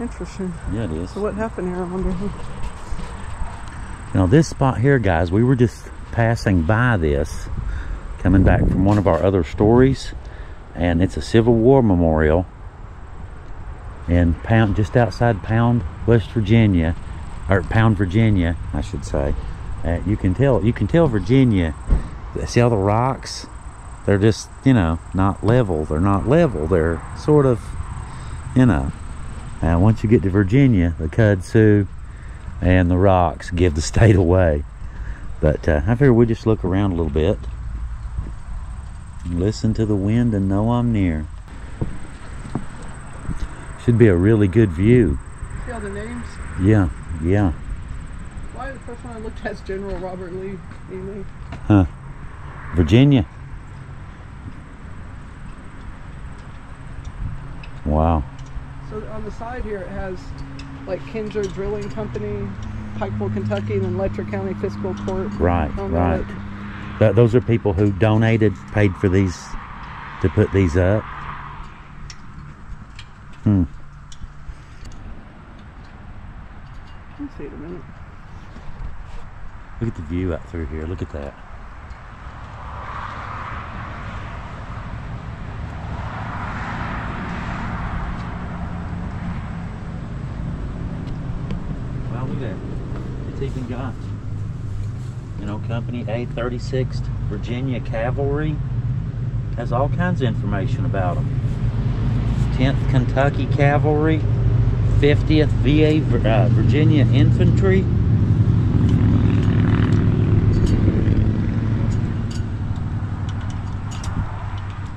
Interesting. Yeah, it is. So what happened here, I wonder? Now this spot here, guys, we were just passing by this, coming back from one of our other stories, and it's a Civil War memorial in Pound, just outside Pound, West Virginia, or Pound, Virginia, I should say. You can tell Virginia. See all the rocks? They're just, you know, not level. They're not level. They're sort of, you know. Now, once you get to Virginia, the kudzu and the rocks give the state away. But I figure we just look around a little bit and listen to the wind and know I'm near. Should be a really good view. See all the names? Yeah, yeah. Why the first one I looked at is General Robert Lee. Huh. Virginia. Wow. So on the side here it has like Kinzer Drilling Company, Pikeville, Kentucky, and then Letcher County Fiscal Court. Right, right. Those are people who donated, paid for these, to put these up. Let's see it a minute. Look at the view out through here. Look at that. Well, look at that. It's even got, you know, Company A36th Virginia Cavalry. Has all kinds of information about them. 10th Kentucky Cavalry, 50th VA Virginia Infantry.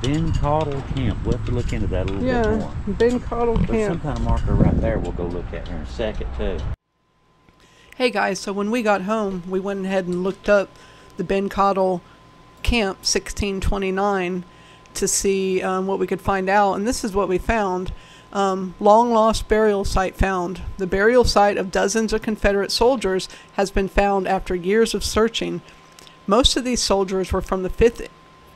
Ben Caudill Camp. We'll have to look into that a little bit more. Yeah, Ben Caudill Camp. There's some kind of marker right there we'll go look at here in a second too. Hey guys, so when we got home, we went ahead and looked up the Ben Caudill Camp 1629 to see what we could find out, and this is what we found. Long lost burial site found. The burial site of dozens of Confederate soldiers has been found after years of searching. Most of these soldiers were from the 5th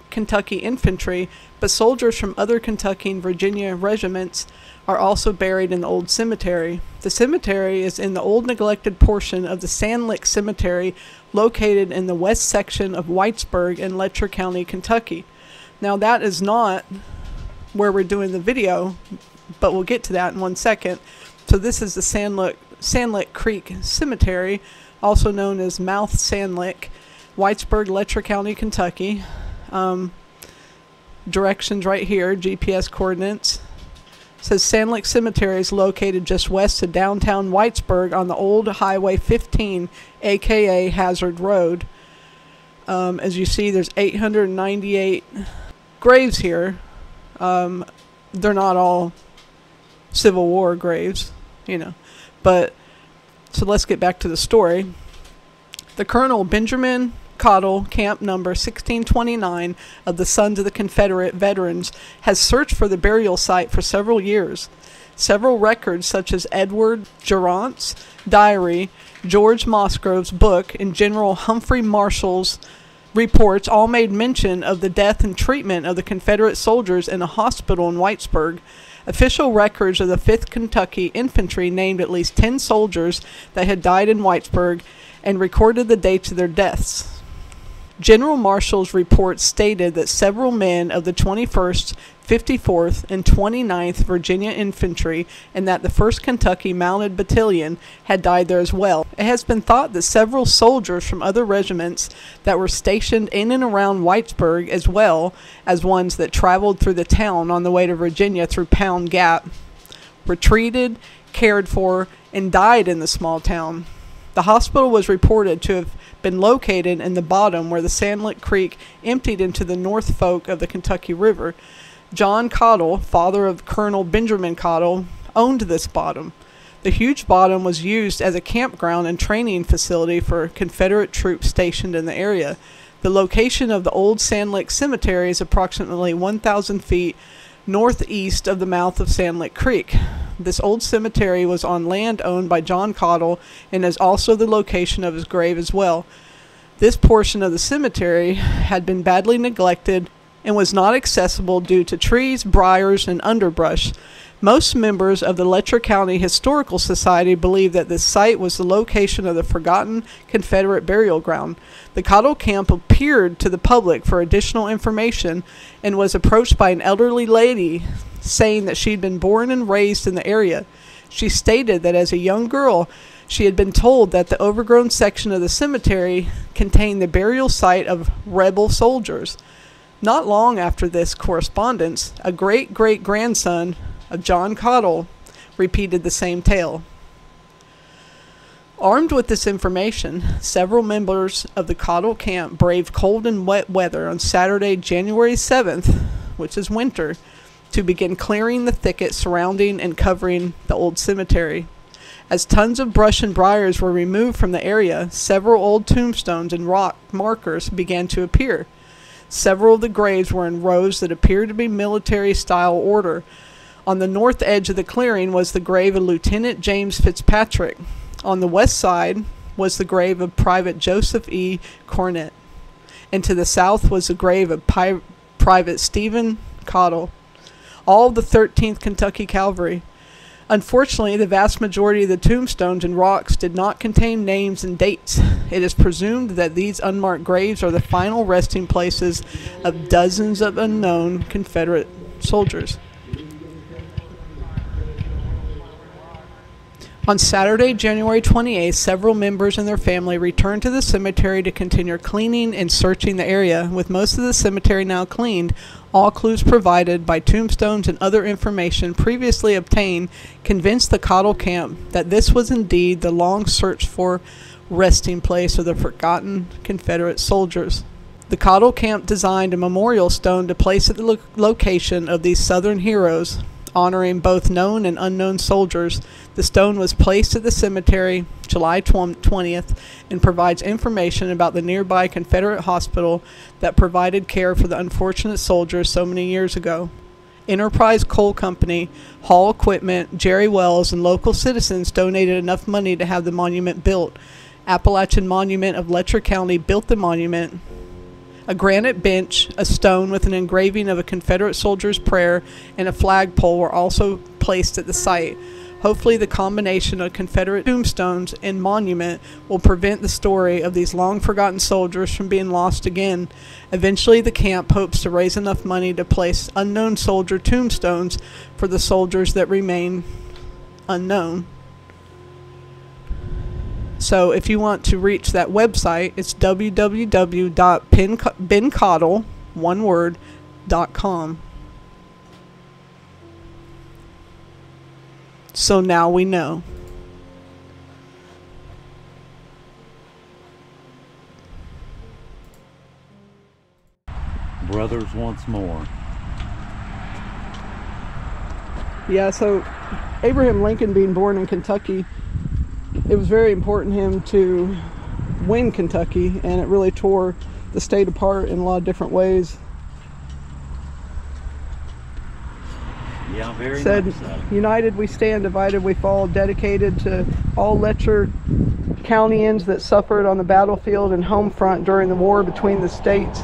Kentucky Infantry, but soldiers from other Kentucky and Virginia regiments are also buried in the old cemetery. The cemetery is in the old neglected portion of the Sandlick Cemetery, located in the west section of Whitesburg in Letcher County, Kentucky. Now that is not where we're doing the video, but we'll get to that in 1 second. So this is the Sandlick Creek Cemetery, also known as Mouth Sandlick, Whitesburg, Letcher County, Kentucky. Directions right here, GPS coordinates. It says Sandlick Cemetery is located just west of downtown Whitesburg on the old Highway 15, aka Hazard Road. As you see, there's 898 graves here. They're not all Civil War graves, you know. But, so let's get back to the story. The Colonel Benjamin Caudill, Camp number 1629 of the Sons of the Confederate Veterans, has searched for the burial site for several years. Several records, such as Edward Durant's diary, George Musgrove's book, and General Humphrey Marshall's reports all made mention of the death and treatment of the Confederate soldiers in a hospital in Whitesburg. Official records of the 5th Kentucky Infantry named at least 10 soldiers that had died in Whitesburg and recorded the dates of their deaths. General Marshall's report stated that several men of the 21st, 54th, and 29th Virginia Infantry and that the 1st Kentucky Mounted Battalion had died there as well. It has been thought that several soldiers from other regiments that were stationed in and around Whitesburg, as well as ones that traveled through the town on the way to Virginia through Pound Gap, were treated, cared for, and died in the small town. The hospital was reported to have been located in the bottom where the Sandlick Creek emptied into the North Fork of the Kentucky River. John Caudill, father of Colonel Benjamin Caudill, owned this bottom. The huge bottom was used as a campground and training facility for Confederate troops stationed in the area. The location of the old Sandlick Cemetery is approximately 1,000 feet northeast of the mouth of Sandlick Creek. This old cemetery was on land owned by John Caudill and is also the location of his grave as well. This portion of the cemetery had been badly neglected and was not accessible due to trees, briars, and underbrush. Most members of the Letcher County Historical Society believe that this site was the location of the forgotten Confederate burial ground. The Caudill camp appeared to the public for additional information and was approached by an elderly lady saying that she'd been born and raised in the area. She stated that as a young girl, she had been told that the overgrown section of the cemetery contained the burial site of rebel soldiers. Not long after this correspondence, a great-great-grandson of John Caudill repeated the same tale. Armed with this information, several members of the Caudill camp braved cold and wet weather on Saturday, January 7th, which is winter, to begin clearing the thicket surrounding and covering the old cemetery. As tons of brush and briars were removed from the area, several old tombstones and rock markers began to appear. Several of the graves were in rows that appeared to be military-style order. On the north edge of the clearing was the grave of Lieutenant James Fitzpatrick. On the west side was the grave of Private Joseph E. Cornett. And to the south was the grave of Private Stephen Caudill, all of the 13th Kentucky Cavalry. Unfortunately, the vast majority of the tombstones and rocks did not contain names and dates. It is presumed that these unmarked graves are the final resting places of dozens of unknown Confederate soldiers. On Saturday, January 28th, several members and their family returned to the cemetery to continue cleaning and searching the area. With most of the cemetery now cleaned, all clues provided by tombstones and other information previously obtained convinced the Caudill camp that this was indeed the long searched for resting place of the forgotten Confederate soldiers. The Caudill camp designed a memorial stone to place at the location of these Southern heroes, honoring both known and unknown soldiers. The stone was placed at the cemetery July 20th and provides information about the nearby Confederate hospital that provided care for the unfortunate soldiers so many years ago. Enterprise Coal Company, Hall Equipment, Jerry Wells, and local citizens donated enough money to have the monument built. Appalachian Monument of Letcher County built the monument. A granite bench, a stone with an engraving of a Confederate soldier's prayer, and a flagpole were also placed at the site. Hopefully the combination of Confederate tombstones and monument will prevent the story of these long-forgotten soldiers from being lost again. Eventually the camp hopes to raise enough money to place unknown soldier tombstones for the soldiers that remain unknown. So if you want to reach that website, it's www.bencaudill.com. So now we know. Brothers once more. Yeah, so Abraham Lincoln being born in Kentucky, it was very important to him to win Kentucky, and it really tore the state apart in a lot of different ways. Yeah, very Said, much so. "United we stand, divided we fall," dedicated to all Letcher Countyans that suffered on the battlefield and home front during the war between the states.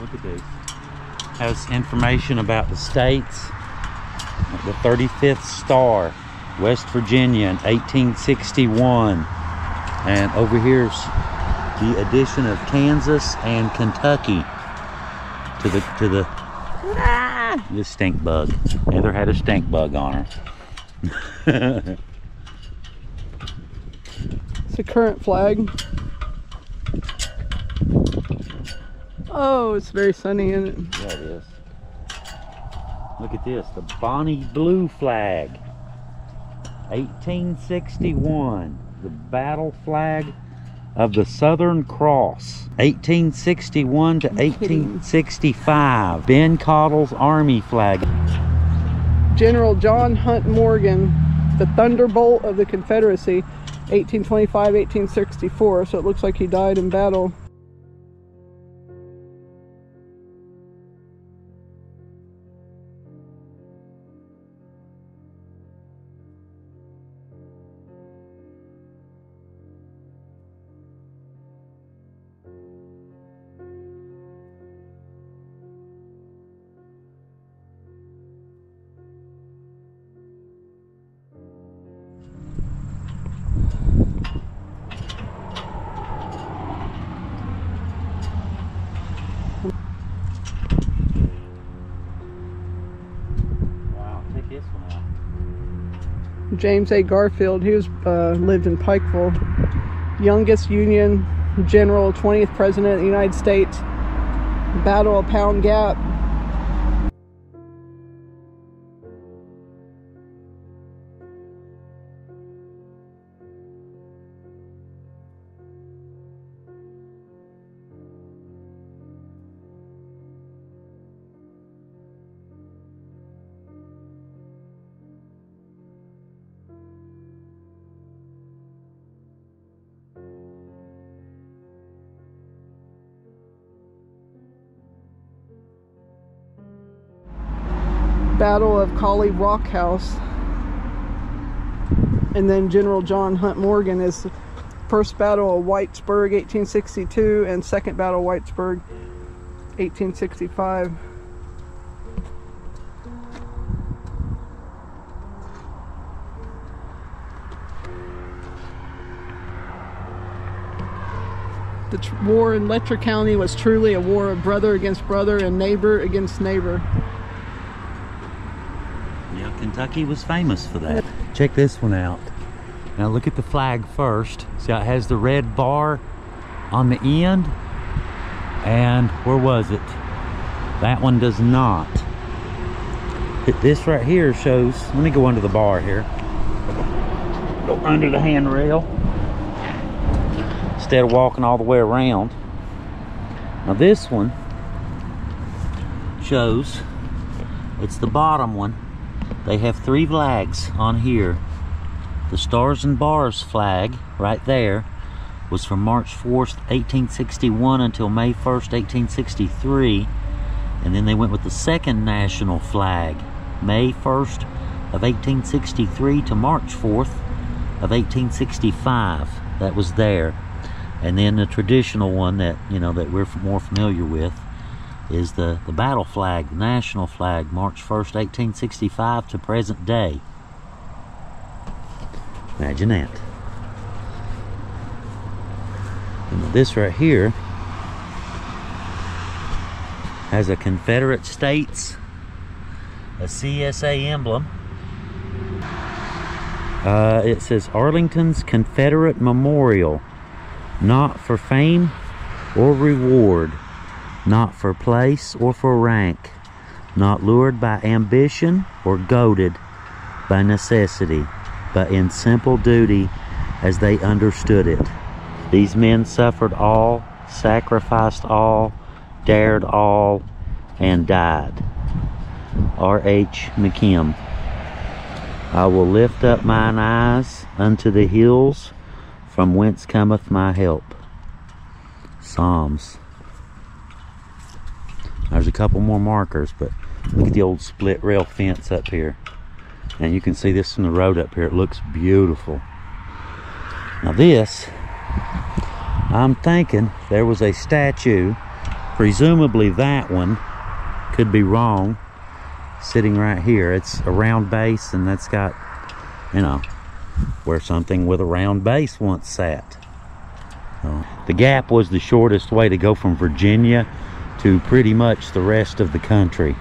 Look at this. Has information about the states. The 35th Star, West Virginia in 1861. And over here's the addition of Kansas and Kentucky to the this stink bug. Heather had a stink bug on her. It's a current flag. Oh, it's very sunny in it. Yeah, it is. Look at this, the Bonnie Blue flag. 1861. The battle flag of the Southern Cross. 1861 to 1865. Ben Caudill's Army flag. General John Hunt Morgan, the Thunderbolt of the Confederacy, 1825-1864. So it looks like he died in battle. James A. Garfield, he was lived in Pikeville. Youngest Union General, 20th President of the United States. Battle of Pound Gap. Battle of Collie Rock House. And then General John Hunt Morgan is first battle of Whitesburg 1862 and second battle of Whitesburg 1865. The war in Letcher County was truly a war of brother against brother and neighbor against neighbor. Yeah, Kentucky was famous for that. Check this one out. Now look at the flag first. See how it has the red bar on the end? And where was it? That one does not. This right here shows, let me go under the bar here. Go under the handrail instead of walking all the way around. Now this one shows, it's the bottom one. They have three flags on here. The Stars and Bars flag right there was from March 4th, 1861 until May 1st, 1863. And then they went with the second national flag, May 1st of 1863 to March 4th of 1865. That was there. And then the traditional one that, you know, that we're more familiar with is the battle flag, the national flag, March 1st, 1865 to present day. Imagine that. And this right here has a Confederate States, a CSA emblem. It says Arlington's Confederate Memorial, not for fame or reward, not for place or for rank, not lured by ambition or goaded by necessity, but in simple duty as they understood it. These men suffered all, sacrificed all, dared all, and died. R.H. McKim. I will lift up mine eyes unto the hills, from whence cometh my help. Psalms. There's a couple more markers, but look at the old split rail fence up here. And you can see this from the road up here. It looks beautiful. Now this, I'm thinking there was a statue, presumably that one, could be wrong, sitting right here. It's a round base, and that's got, you know, where something with a round base once sat. The Gap was the shortest way to go from Virginia to pretty much the rest of the country.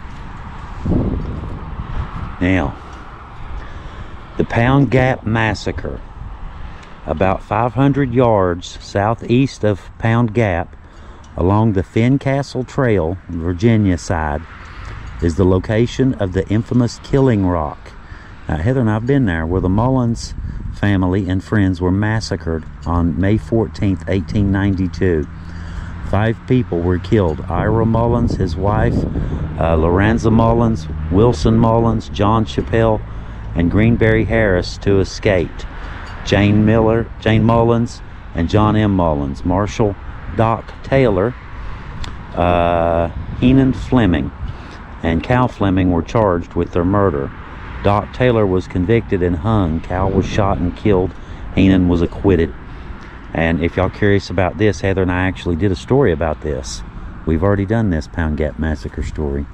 Now, the Pound Gap Massacre. About 500 yards southeast of Pound Gap, along the Fincastle Trail, Virginia side, is the location of the infamous Killing Rock. Now, Heather and I have been there, where the Mullins family and friends were massacred on May 14th, 1892. 5 people were killed. Ira Mullins, his wife, Lorenza Mullins, Wilson Mullins, John Chappell, and Greenberry Harris, 2 escaped. Jane Mullins, and John M. Mullins. Marshal Doc Taylor, Heenan Fleming, and Cal Fleming were charged with their murder. Doc Taylor was convicted and hung. Cal was shot and killed. Heenan was acquitted. And if y'all curious about this, Heather and I actually did a story about this. We've already done this Pound Gap Massacre story.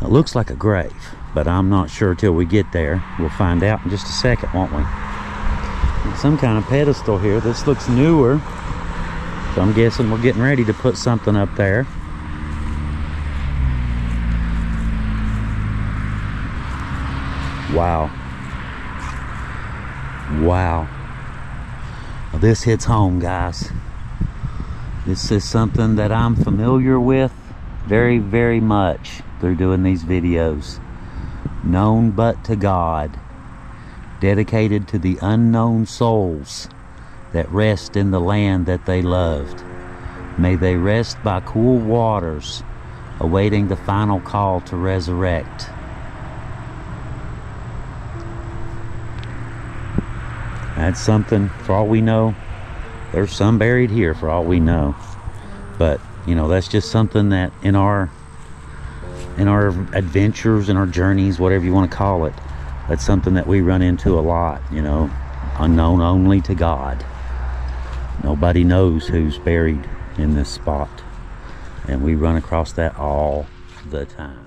It looks like a grave, but I'm not sure till we get there. We'll find out in just a second, won't we? Some kind of pedestal here. This looks newer, so I'm guessing we're getting ready to put something up there. Wow. Wow. Well, this hits home, guys. This is something that I'm familiar with very, very much through doing these videos. Known but to God. Dedicated to the unknown souls that rest in the land that they loved. May they rest by cool waters, awaiting the final call to resurrect. That's something, for all we know. There's some buried here, for all we know. But, you know, that's just something that in our adventures, in our journeys, whatever you want to call it, that's something that we run into a lot, you know. Unknown only to God. Nobody knows who's buried in this spot. And we run across that all the time.